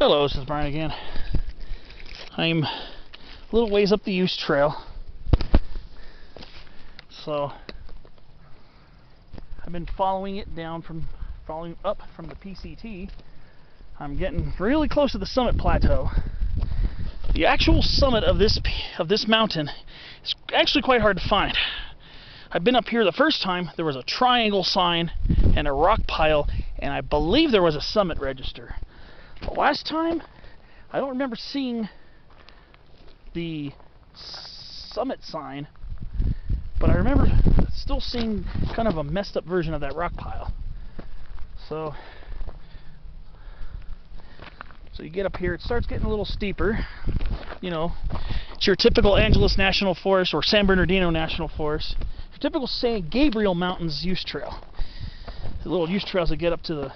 Hello, this is Brian again. I'm a little ways up the Use Trail. So I've been following it down following up from the PCT. I'm getting really close to the summit plateau. The actual summit of this mountain is actually quite hard to find. I've been up here the first time. There was a triangle sign and a rock pile, and I believe there was a summit register. The last time, I don't remember seeing the summit sign, but I remember still seeing kind of a messed up version of that rock pile. So you get up here, it starts getting a little steeper. You know, it's your typical Angeles National Forest or San Bernardino National Forest. Your typical San Gabriel Mountains use trail. The little use trails that get up to the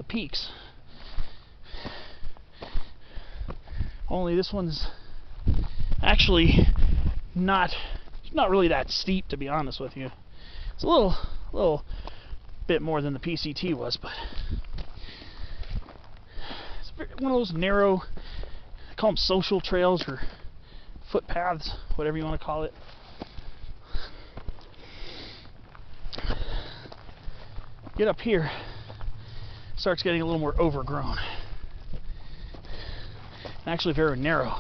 peaks. Only this one's actually not really that steep, to be honest with you. It's a little bit more than the PCT was, but it's one of those narrow, I call them social trails or footpaths, whatever you want to call it. Get up here, it starts getting a little more overgrown. Actually very narrow.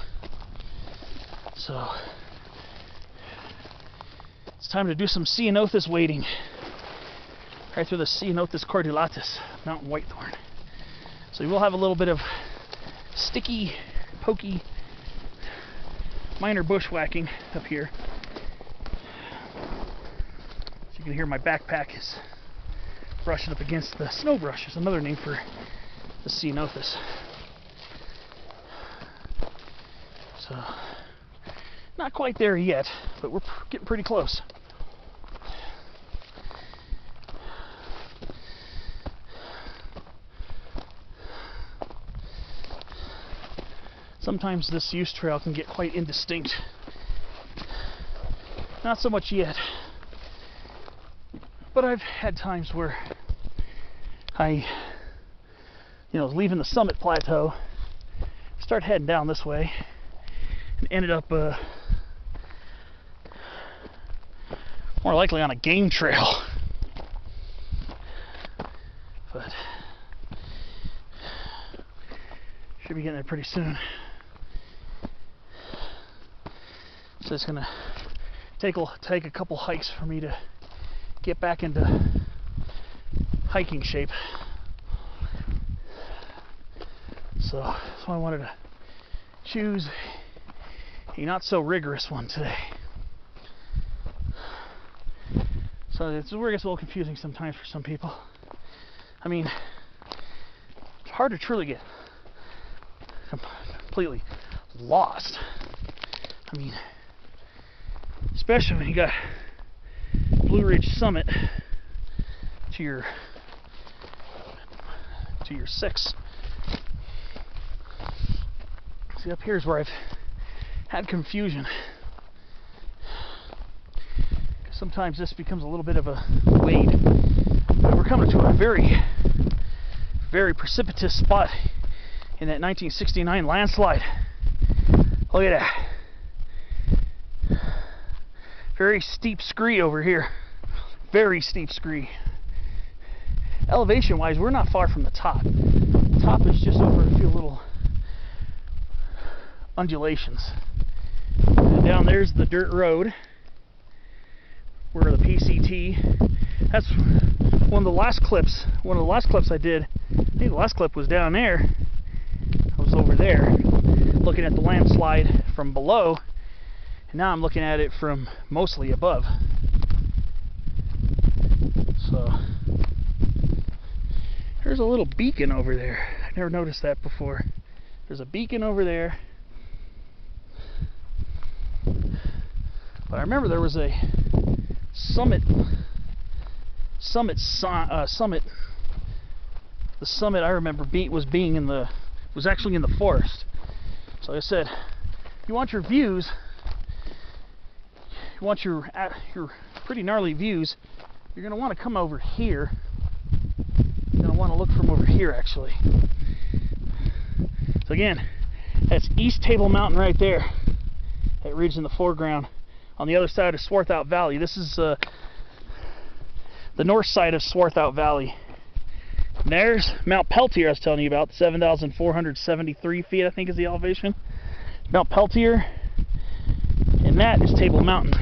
So it's time to do some Ceanothus wading right through the Ceanothus cordylatus, mountain whitethorn. So you will have a little bit of sticky, pokey, minor bushwhacking up here. So you can hear my backpack is brushing up against the snow brush. Is another name for the Ceanothus. So, not quite there yet, but we're getting pretty close. Sometimes this use trail can get quite indistinct. Not so much yet, but I've had times where I, leaving the summit plateau, start heading down this way, and ended up more likely on a game trail. But should be getting there pretty soon. So it's gonna take a couple hikes for me to get back into hiking shape. So that's why I wanted to choose a not so rigorous one today. So it's where it gets a little confusing sometimes for some people. I mean, it's hard to truly get completely lost. I mean, especially when you got Blue Ridge Summit to your 6. See, up here is where I've had confusion. Sometimes this becomes a little bit of a wade. But we're coming to a very, very precipitous spot in that 1969 landslide. Look at that. Very steep scree over here. Very steep scree. Elevation wise, we're not far from the top. The top is just over a few little undulations. And down there's the dirt road where the PCT. That's one of the last clips I did. I think the last clip was down there. I was over there looking at the landslide from below, and now I'm looking at it from mostly above. So there's a little beacon over there. I never noticed that before. There's a beacon over there. But I remember there was a summit. The summit I remember was actually in the forest. So like I said, you want your views, you want your pretty gnarly views, you're going to want to come over here. You're going to want to look from over here, actually. So So again, that's East Table Mountain right there. That ridge in the foreground. On the other side of Swarthout Valley. This is the north side of Swarthout Valley. And there's Mount Peltier I was telling you about, 7,473 feet I think is the elevation. Mount Peltier, and that is Table Mountain,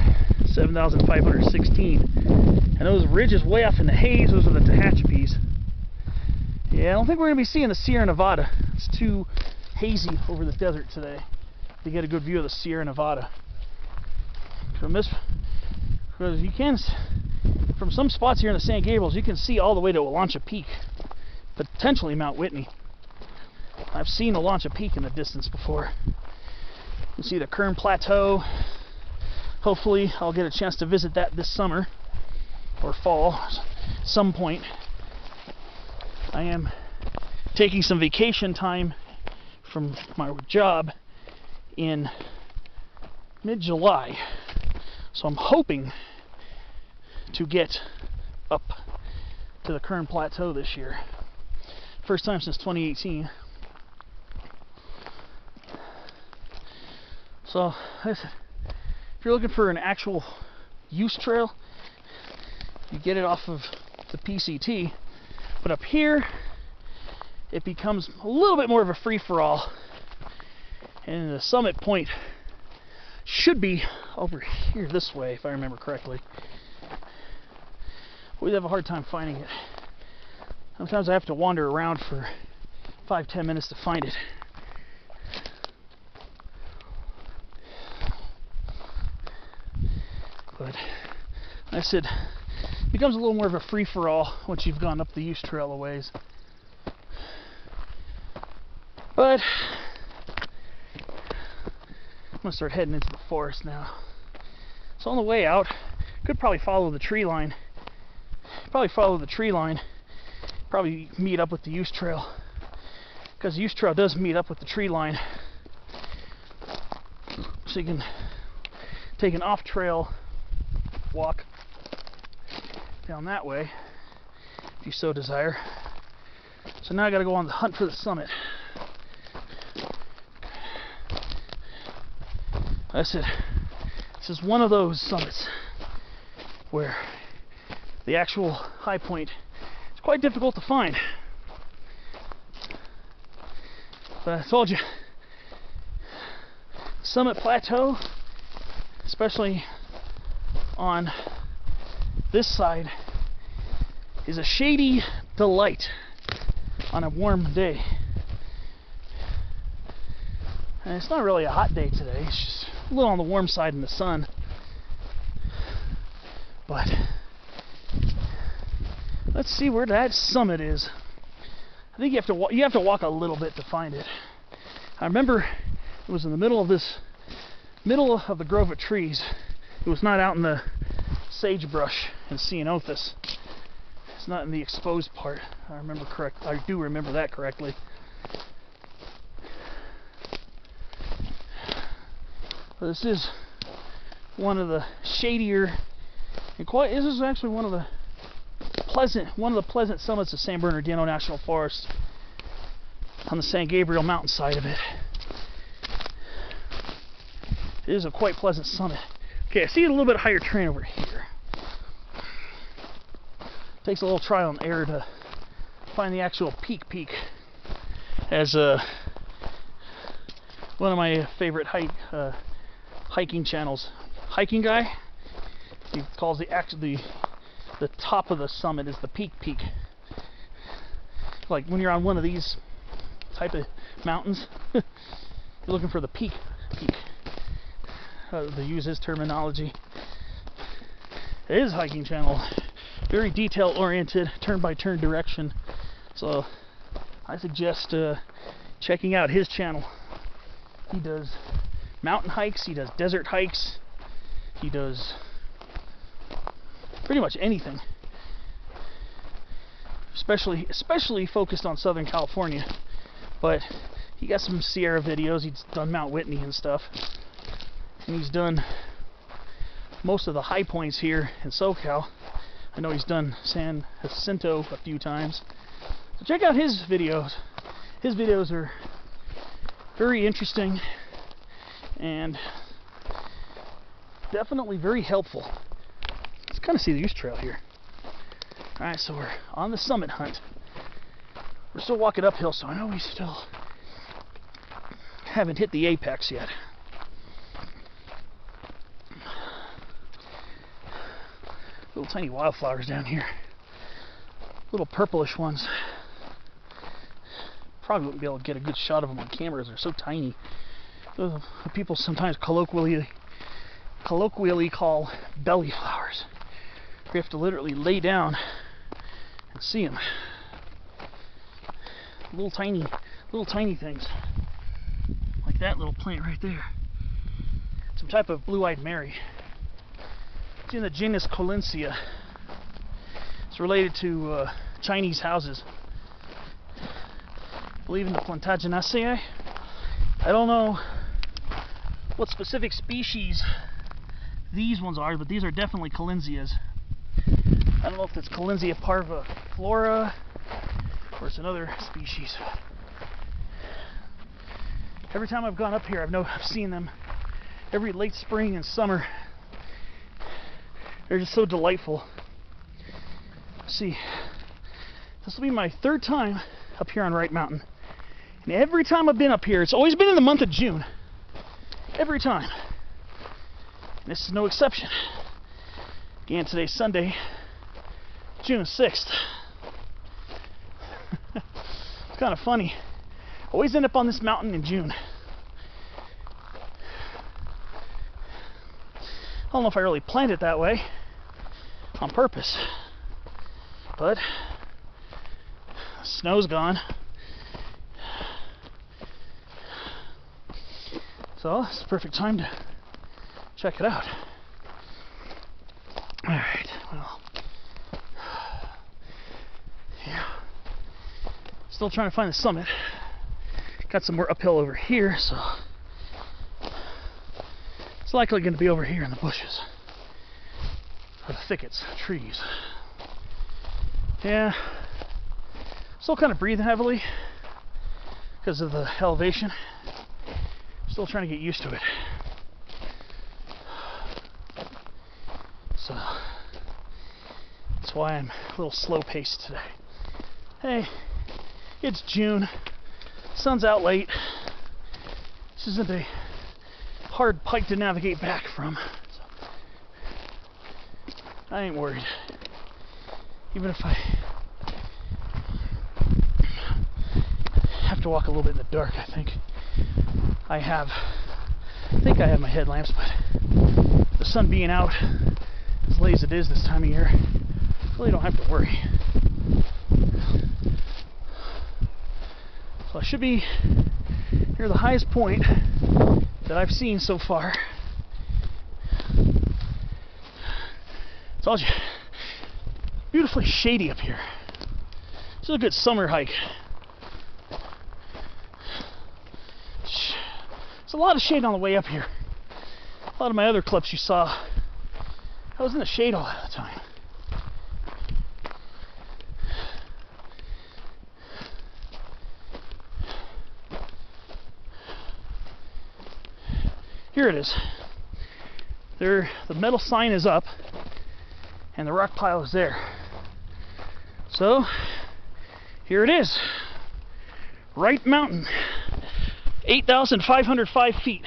7,516. And those ridges way off in the haze, those are the Tehachapies. Yeah, I don't think we're going to be seeing the Sierra Nevada. It's too hazy over the desert today to get a good view of the Sierra Nevada. From this, because you can, from some spots here in the San Gabriels, you can see all the way to Olancha Peak, potentially Mount Whitney. I've seen Olancha Peak in the distance before. You can see the Kern Plateau. Hopefully I'll get a chance to visit that this summer or fall, some point. I am taking some vacation time from my job in mid-July, so I'm hoping to get up to the Kern Plateau this year. First time since 2018. So if you're looking for an actual use trail, you get it off of the PCT, but up here it becomes a little bit more of a free-for-all, and the summit point should be over here this way if I remember correctly. We have a hard time finding it. Sometimes I have to wander around for 5-10 minutes to find it. But like I said, it becomes a little more of a free-for-all once you've gone up the use trail a ways. But I'm gonna start heading into the forest now. So on the way out, could probably follow the tree line. Probably meet up with the use trail, because the use trail does meet up with the tree line. So you can take an off-trail walk down that way if you so desire. So now I gotta go on the hunt for the summit. I said, this is one of those summits where the actual high point is quite difficult to find. But I told you, Summit Plateau, especially on this side, is a shady delight on a warm day. And it's not really a hot day today, it's just a little on the warm side in the sun. But let's see where that summit is. I think you have to walk a little bit to find it. I remember it was in the middle of the grove of trees. It was not out in the sagebrush and ceanothus. It's not in the exposed part. I do remember that correctly. But this is one of the shadier, and this is actually one of the pleasant summits of San Bernardino National Forest, on the San Gabriel mountain side of it. It is a quite pleasant summit. Okay, I see a little bit higher terrain over here. Takes a little trial and error to find the actual peak, as one of my favorite hiking channels, Hiking Guy, he calls the top of the summit is the peak. Like when you're on one of these type of mountains, you're looking for the peak. To use his terminology. It is a hiking channel, very detail oriented, turn-by-turn direction. So I suggest checking out his channel. He does mountain hikes, he does desert hikes, he does pretty much anything. Especially focused on Southern California. But he got some Sierra videos, he's done Mount Whitney and stuff. And he's done most of the high points here in SoCal. I know he's done San Jacinto a few times. So check out his videos. His videos are very interesting and definitely very helpful. Let's kind of see the use trail here. Alright, so we're on the summit hunt. We're still walking uphill, so I know we still haven't hit the apex yet. Little tiny wildflowers down here. Little purplish ones. Probably wouldn't be able to get a good shot of them on cameras. They're so tiny. People sometimes colloquially call belly flowers. You have to literally lay down and see them. Little tiny things. Like that little plant right there. Some type of blue-eyed Mary. It's in the genus Collinsia. It's related to Chinese houses. I believe in the Plantagenaceae. I don't know what specific species these ones are, but these are definitely Collinsias. I don't know if it's Collinsia parviflora or it's another species. Every time I've gone up here, I've seen them every late spring and summer. They're just so delightful. Let's see, this will be my third time up here on Wright Mountain. And every time I've been up here, it's always been in the month of June. Every time. And this is no exception. Again, today's Sunday, June 6th. It's kind of funny. Always end up on this mountain in June. I don't know if I really planned it that way on purpose, but the snow's gone. So it's the perfect time to check it out. Alright, well, yeah. Still trying to find the summit. Got some more uphill over here, so it's likely going to be over here in the bushes. Or the thickets, trees. Yeah. Still kind of breathing heavily because of the elevation. Still trying to get used to it. So that's why I'm a little slow-paced today. Hey, it's June. Sun's out late. This isn't a hard hike to navigate back from. So I ain't worried. Even if I have to walk a little bit in the dark, I think I have my headlamps, but the sun being out as late as it is this time of year, I really don't have to worry. So I should be near the highest point that I've seen so far. I told you, beautifully shady up here. This is a good summer hike. There's a lot of shade on the way up here. A lot of my other clips you saw, I was in the shade all the time. Here it is. There, the metal sign is up, and the rock pile is there. So, here it is. Wright Mountain, 8,505 feet.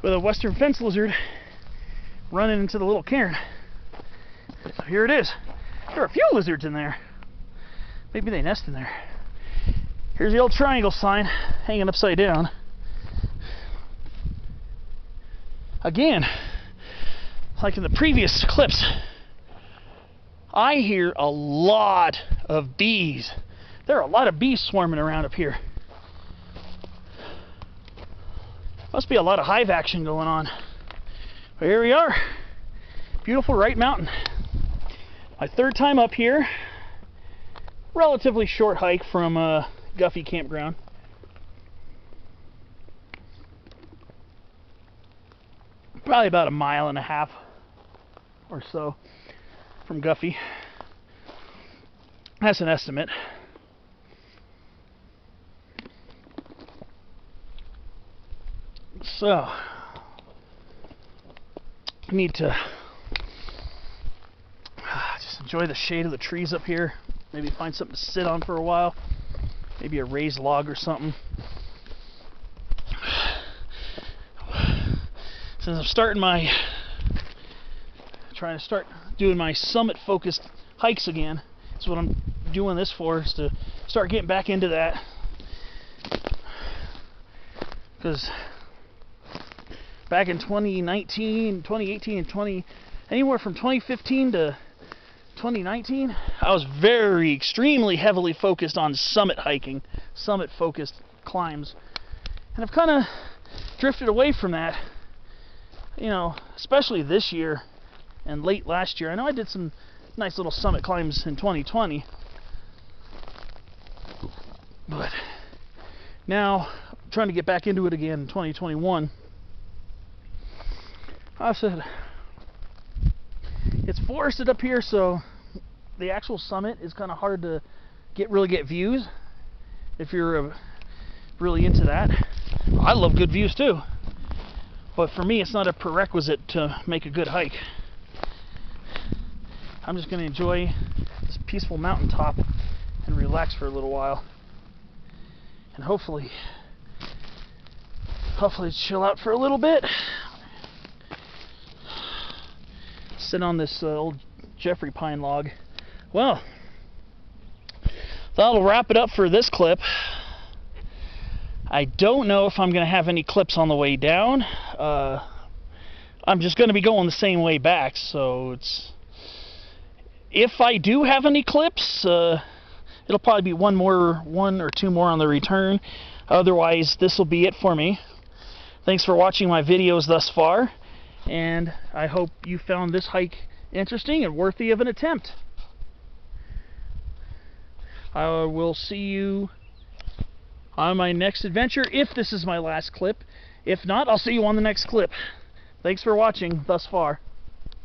With a western fence lizard running into the little cairn. So here it is. There are a few lizards in there. Maybe they nest in there. Here's the old triangle sign hanging upside down. Again, like in the previous clips, I hear a lot of bees. There are a lot of bees swarming around up here. Must be a lot of hive action going on. But here we are. Beautiful Wright Mountain. My third time up here. Relatively short hike from Guffy Campground. Probably about a mile and a half or so from Guffy. That's an estimate. So, I need to just enjoy the shade of the trees up here. Maybe find something to sit on for a while. Maybe a raised log or something. Since I'm trying to start doing my summit-focused hikes again. That's what I'm doing this for, is to start getting back into that. Because back in 2019, 2018, and anywhere from 2015 to 2019, I was extremely heavily focused on summit hiking, summit-focused climbs. And I've kind of drifted away from that, you know, especially this year and late last year. I know I did some nice little summit climbs in 2020, but now I'm trying to get back into it again in 2021. I said, it's forested up here, so the actual summit is kind of hard to really get views if you're really into that. I love good views too, but for me it's not a prerequisite to make a good hike. I'm just going to enjoy this peaceful mountaintop and relax for a little while, and hopefully chill out for a little bit. Sit on this old Jeffrey pine log. Well, that'll wrap it up for this clip. I don't know if I'm going to have any clips on the way down. I'm just going to be going the same way back, so if I do have any clips, it'll probably be one or two more on the return. Otherwise, this will be it for me. Thanks for watching my videos thus far, and I hope you found this hike interesting and worthy of an attempt. I will see you on my next adventure, if this is my last clip. If not, I'll see you on the next clip. Thanks for watching thus far.